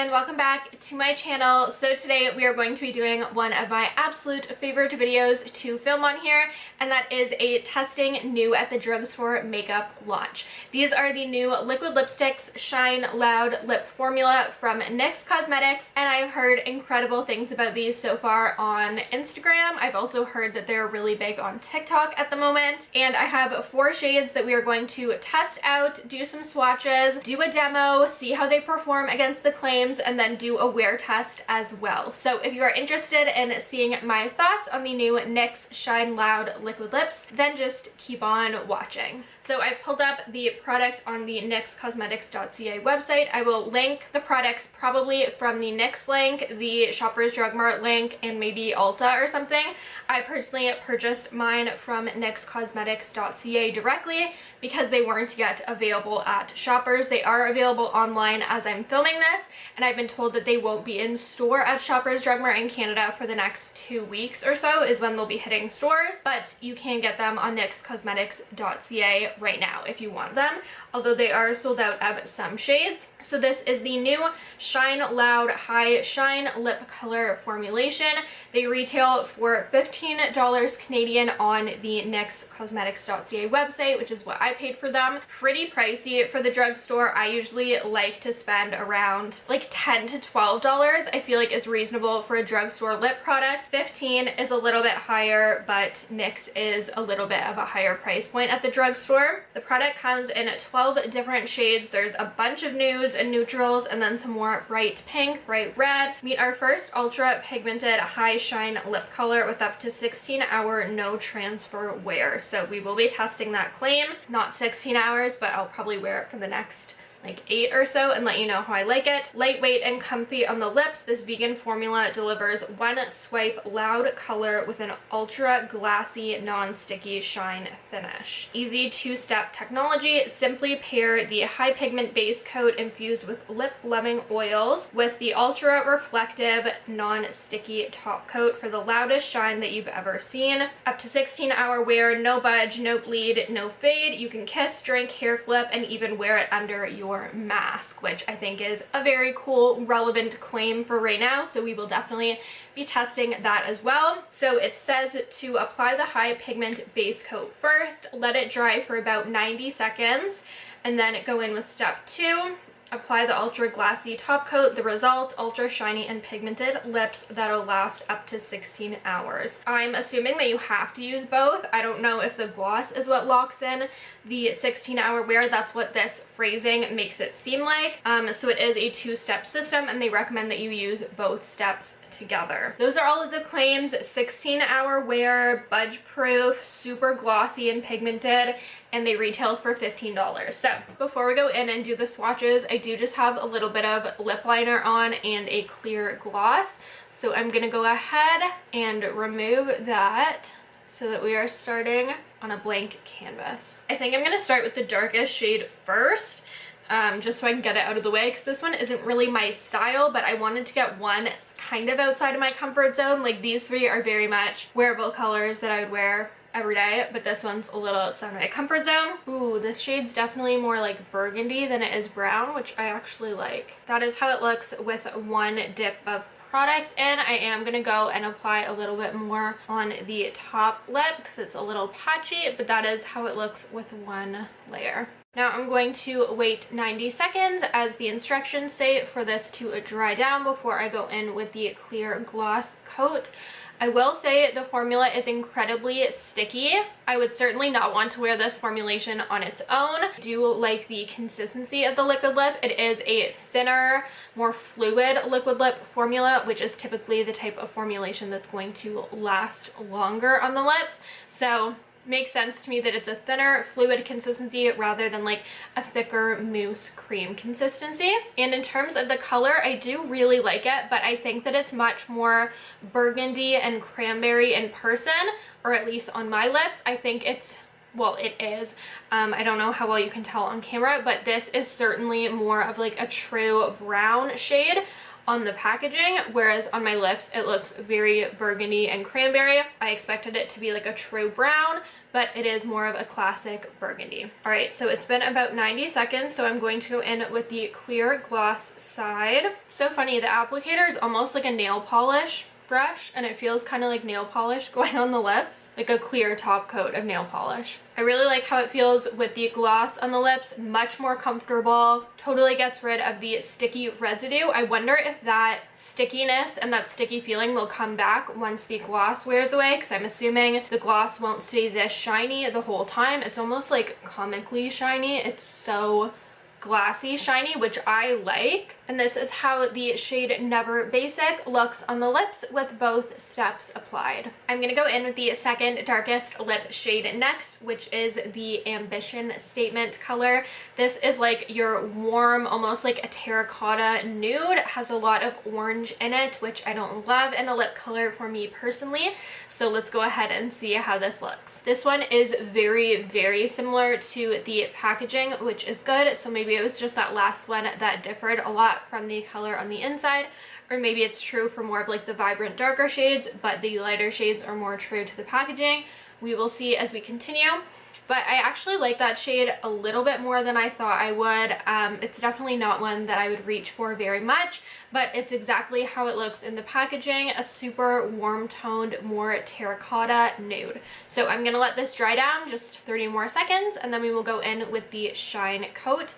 and welcome back to my channel. So today we are going to be doing one of my absolute favorite videos to film on here, and that is a testing new at the drugstore makeup launch. These are the new liquid lipsticks Shine Loud Lip Formula from NYX Cosmetics, and I've heard incredible things about these so far on Instagram. I've also heard that they're really big on TikTok at the moment, and I have 4 shades that we are going to test out, do some swatches, do a demo, see how they perform against the claims, and then do a wear test as well. So if you are interested in seeing my thoughts on the new NYX Shine Loud liquid lips, then just keep on watching. So I've pulled up the product on the nyxcosmetics.ca website. I will link the products probably from the NYX link, the Shoppers Drug Mart link, and maybe Ulta or something. I personally purchased mine from nyxcosmetics.ca directly because they weren't yet available at Shoppers. They are available online as I'm filming this, and I've been told that they won't be in store at Shoppers Drug Mart in Canada for the next 2 weeks or so is when they'll be hitting stores, but you can get them on nyxcosmetics.ca right now if you want them, although they are sold out of some shades. So this is the new Shine Loud High Shine Lip Color formulation. They retail for $15 Canadian on the nyxcosmetics.ca website, which is what I paid for them. Pretty pricey for the drugstore. I usually like to spend around like $10 to $12. I feel like is reasonable for a drugstore lip product. 15 is a little bit higher, but NYX is a little bit of a higher price point at the drugstore. The product comes in 12 different shades. There's a bunch of nudes and neutrals, and then some more bright pink, bright red. Meet our first ultra pigmented high shine lip color with up to 16-hour no transfer wear. So we will be testing that claim. Not 16 hours, but I'll probably wear it for the next like 8 or so and let you know how I like it. Lightweight and comfy on the lips, this vegan formula delivers one swipe loud color with an ultra glassy non-sticky shine finish. Easy 2-step technology. Simply pair the high pigment base coat infused with lip loving oils with the ultra reflective non-sticky top coat for the loudest shine that you've ever seen. Up to 16-hour wear, no budge, no bleed, no fade. You can kiss, drink, hair flip, and even wear it under your mask, which I think is a very cool, relevant claim for right now. So we will definitely be testing that as well. So it says to apply the high pigment base coat first, let it dry for about 90 seconds, and then go in with step 2. Apply the ultra glassy top coat. The result, ultra shiny and pigmented lips that'll last up to 16 hours. I'm assuming that you have to use both. I don't know if the gloss is what locks in the 16-hour wear. That's what this phrasing makes it seem like. So it is a 2-step system, and they recommend that you use both steps together. Those are all of the claims. 16-hour wear, budge proof, super glossy and pigmented, and they retail for $15. So before we go in and do the swatches, I do just have a little bit of lip liner on and a clear gloss. So I'm gonna go ahead and remove that so that we are starting on a blank canvas. I think I'm gonna start with the darkest shade first, just so I can get it out of the way, because this one isn't really my style, but I wanted to get one kind of outside of my comfort zone. Like these 3 are very much wearable colors that I would wear every day, but this one's a little outside of my comfort zone. Ooh, this shade's definitely more like burgundy than it is brown, which I actually like. That is how it looks with one dip of product, and I am gonna go and apply a little bit more on the top lip because it's a little patchy, but that is how it looks with one layer. Now I'm going to wait 90 seconds, as the instructions say, for this to dry down before I go in with the clear gloss coat. I will say the formula is incredibly sticky. I would certainly not want to wear this formulation on its own. I do like the consistency of the liquid lip. It is a thinner, more fluid liquid lip formula, which is typically the type of formulation that's going to last longer on the lips. So makes sense to me that it's a thinner fluid consistency rather than like a thicker mousse cream consistency. And in terms of the color, I do really like it, but I think that it's much more burgundy and cranberry in person, or at least on my lips. I think it's, well, it is. I don't know how well you can tell on camera, but this is certainly more of like a true brown shade on the packaging, whereas on my lips it looks very burgundy and cranberry. I expected it to be like a true brown, but it is more of a classic burgundy. All right, so it's been about 90 seconds, so I'm going to go in with the clear gloss side. So funny, the applicator is almost like a nail polish brush, and it feels kind of like nail polish going on the lips, like a clear top coat of nail polish. I really like how it feels with the gloss on the lips, much more comfortable, totally gets rid of the sticky residue. I wonder if that stickiness and that sticky feeling will come back once the gloss wears away, because I'm assuming the gloss won't stay this shiny the whole time. It's almost like comically shiny. It's so glassy shiny, which I like. And this is how the shade Never Basic looks on the lips with both steps applied. I'm gonna go in with the second darkest lip shade next, which is the Ambition Statement color. This is like your warm, almost like a terracotta nude. It has a lot of orange in it, which I don't love in a lip color for me personally. So let's go ahead and see how this looks. This one is very, very similar to the packaging, which is good. So maybe it was just that last one that differed a lot from the color on the inside, or maybe it's true for more of like the vibrant darker shades, but the lighter shades are more true to the packaging. We will see as we continue. But I actually like that shade a little bit more than I thought I would. It's definitely not one that I would reach for very much, but it's exactly how it looks in the packaging, a super warm toned, more terracotta nude. So I'm gonna let this dry down just 30 more seconds, and then we will go in with the Shine Coat.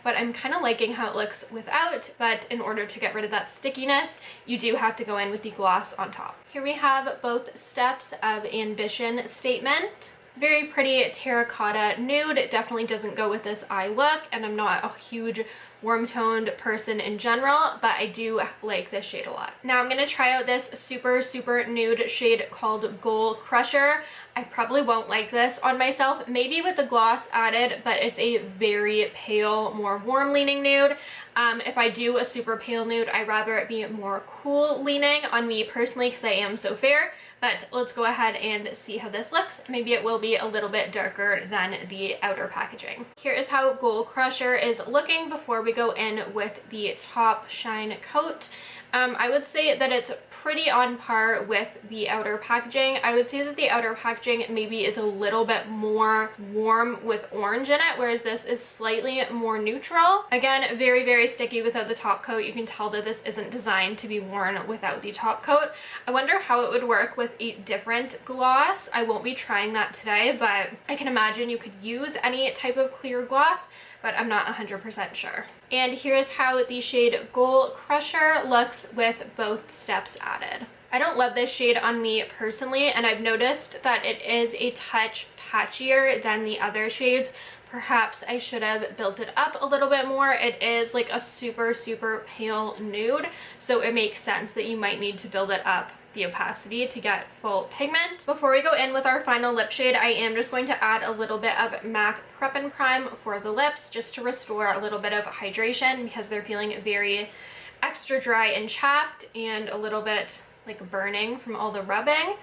But I'm kind of liking how it looks without, but in order to get rid of that stickiness, you do have to go in with the gloss on top. Here we have both steps of Ambition Statement. Very pretty terracotta nude. It definitely doesn't go with this eye look, and I'm not a huge warm toned person in general, but I do like this shade a lot. Now I'm gonna try out this super nude shade called Goal Crusher. I probably won't like this on myself, maybe with the gloss added, but it's a very pale, more warm leaning nude. If I do a super pale nude, I'd rather it be more cool leaning on me personally, because I am so fair. But let's go ahead and see how this looks. Maybe it will be a little bit darker than the outer packaging. Here is how Goal Crusher is looking before we go in with the top Shine Coat. I would say that it's pretty on par with the outer packaging. I would say that the outer packaging maybe is a little bit more warm with orange in it, whereas this is slightly more neutral. Again, very sticky without the top coat. You can tell that this isn't designed to be worn without the top coat. I wonder how it would work with a different gloss. I won't be trying that today, but I can imagine you could use any type of clear gloss, but I'm not 100% sure. And here's how the shade Goal Crusher looks with both steps added. I don't love this shade on me personally, and I've noticed that it is a touch patchier than the other shades. Perhaps I should have built it up a little bit more. It is like a super pale nude, so it makes sense that you might need to build it up the opacity to get full pigment. Before we go in with our final lip shade, I am just going to add a little bit of MAC Prep and Prime for the lips, just to restore a little bit of hydration, because they're feeling very extra dry and chapped and a little bit like burning from all the rubbing.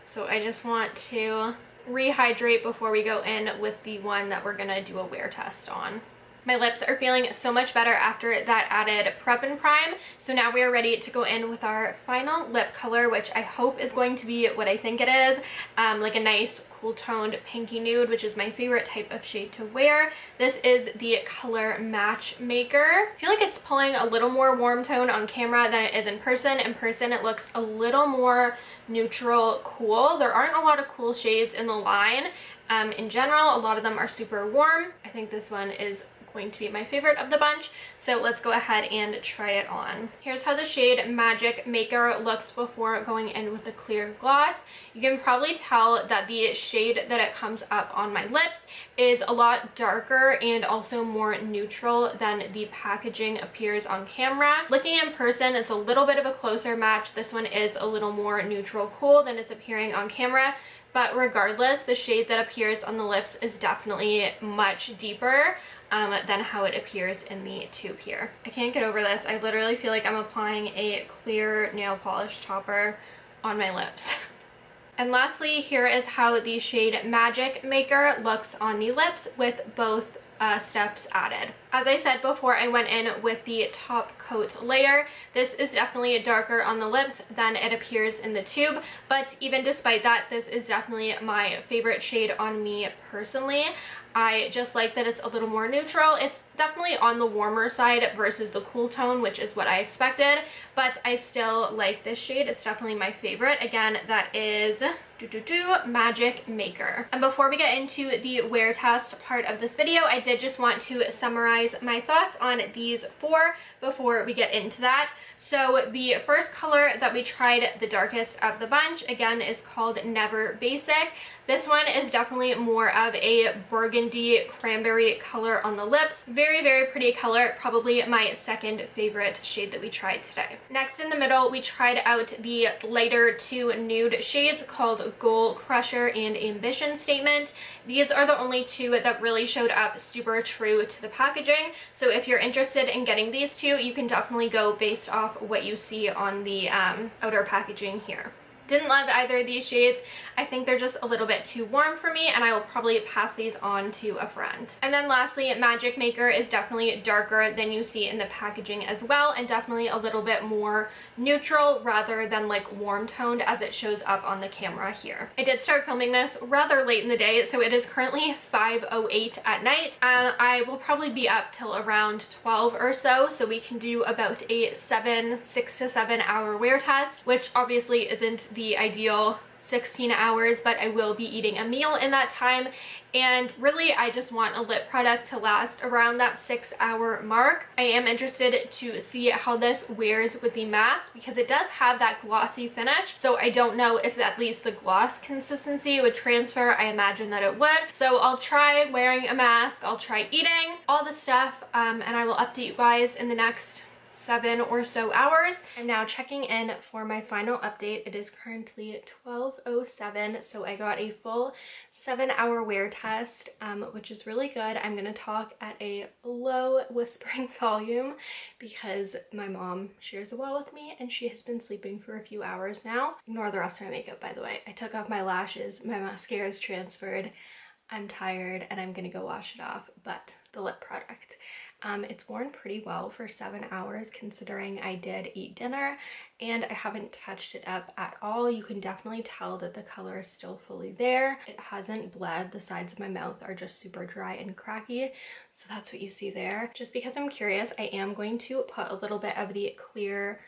So I just want to rehydrate before we go in with the one that we're gonna do a wear test on. My lips are feeling so much better after that added Prep and Prime. So now we are ready to go in with our final lip color, which I hope is going to be what I think it is, like a nice cool toned pinky nude, which is my favorite type of shade to wear. This is the color Matchmaker. I feel like it's pulling a little more warm tone on camera than it is in person. In person, it looks a little more neutral cool. There aren't a lot of cool shades in the line. In general, a lot of them are super warm. I think this one is going to be my favorite of the bunch, so let's go ahead and try it on. Here's how the shade Magic Maker looks before going in with the clear gloss. You can probably tell that the shade that it comes up on my lips is a lot darker and also more neutral than the packaging appears on camera. Looking in person, it's a little bit of a closer match. This one is a little more neutral cool than it's appearing on camera. But regardless, the shade that appears on the lips is definitely much deeper than how it appears in the tube here. I can't get over this. I literally feel like I'm applying a clear nail polish topper on my lips. And lastly, here is how the shade Magic Maker looks on the lips with both steps added. As I said before, I went in with the top coat layer. This is definitely darker on the lips than it appears in the tube, but even despite that, this is definitely my favorite shade on me personally. I just like that it's a little more neutral. It's definitely on the warmer side versus the cool tone, which is what I expected, but I still like this shade. It's definitely my favorite. Again, that is Magic Maker. And before we get into the wear test part of this video, I did just want to summarize my thoughts on these four before we get into that. So the first color that we tried, the darkest of the bunch, again, is called Never Basic. This one is definitely more of a burgundy cranberry color on the lips. Very, very pretty color. Probably my second favorite shade that we tried today. Next in the middle, we tried out the lighter two nude shades called Goal Crusher and Ambition Statement. These are the only two that really showed up super true to the packaging. So if you're interested in getting these two, you can definitely go based off what you see on the outer packaging here. Didn't love either of these shades. I think they're just a little bit too warm for me, and I will probably pass these on to a friend. And then lastly, Magic Maker is definitely darker than you see in the packaging as well, and definitely a little bit more neutral rather than like warm toned as it shows up on the camera here. I did start filming this rather late in the day, so it is currently 5:08 at night. I will probably be up till around 12 or so we can do about a 6 to 7 hour wear test, which obviously isn't the ideal 16 hours, but I will be eating a meal in that time. And really, I just want a lip product to last around that 6 hour mark. I am interested to see how this wears with the mask because it does have that glossy finish. So I don't know if at least the gloss consistency would transfer. I imagine that it would. So I'll try wearing a mask. I'll try eating all the stuff, and I will update you guys in the next 7 or so hours. I'm now checking in for my final update. It is currently 12:07, so I got a full 7 hour wear test, which is really good. I'm gonna talk at a low whispering volume because my mom shares a wall with me and she has been sleeping for a few hours now. Ignore the rest of my makeup, by the way. I took off my lashes, my mascara is transferred. I'm tired and I'm gonna go wash it off, but the lip product. It's worn pretty well for 7 hours considering I did eat dinner and I haven't touched it up at all. You can definitely tell that the color is still fully there. It hasn't bled. The sides of my mouth are just super dry and cracky. So that's what you see there. Just because I'm curious, I am going to put a little bit of the clear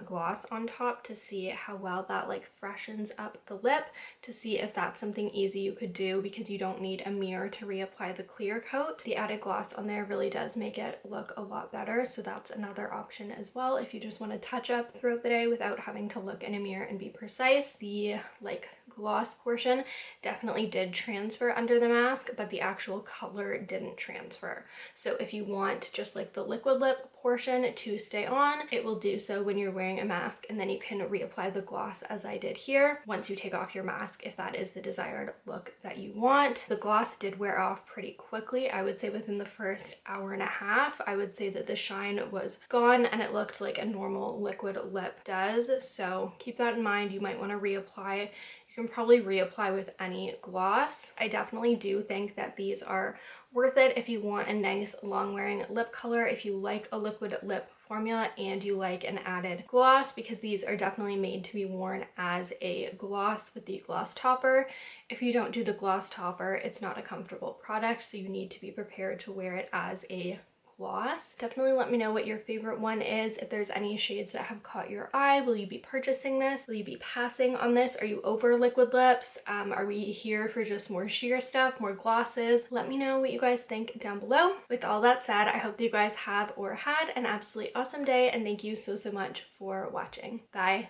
gloss on top to see how well that like freshens up the lip, to see if that's something easy you could do because you don't need a mirror to reapply the clear coat. The added gloss on there really does make it look a lot better, so that's another option as well if you just want to touch up throughout the day without having to look in a mirror and be precise. The like gloss portion definitely did transfer under the mask, but the actual color didn't transfer. So if you want just like the liquid lip portion to stay on, it will do so when you're wearing a mask, and then you can reapply the gloss as I did here once you take off your mask if that is the desired look that you want. The gloss did wear off pretty quickly. I would say within the first hour and a half, I would say that the shine was gone and it looked like a normal liquid lip does. So keep that in mind. You might want to reapply. You can probably reapply with any gloss. I definitely do think that these are worth it if you want a nice long wearing lip color, if you like a liquid lip formula and you like an added gloss, because these are definitely made to be worn as a gloss with the gloss topper. If you don't do the gloss topper, it's not a comfortable product, so you need to be prepared to wear it as a gloss. Definitely let me know what your favorite one is. If there's any shades that have caught your eye, will you be purchasing this? Will you be passing on this? Are you over liquid lips? Are we here for just more sheer stuff, more glosses? Let me know what you guys think down below. With all that said, I hope that you guys have or had an absolutely awesome day, and thank you so much for watching. Bye.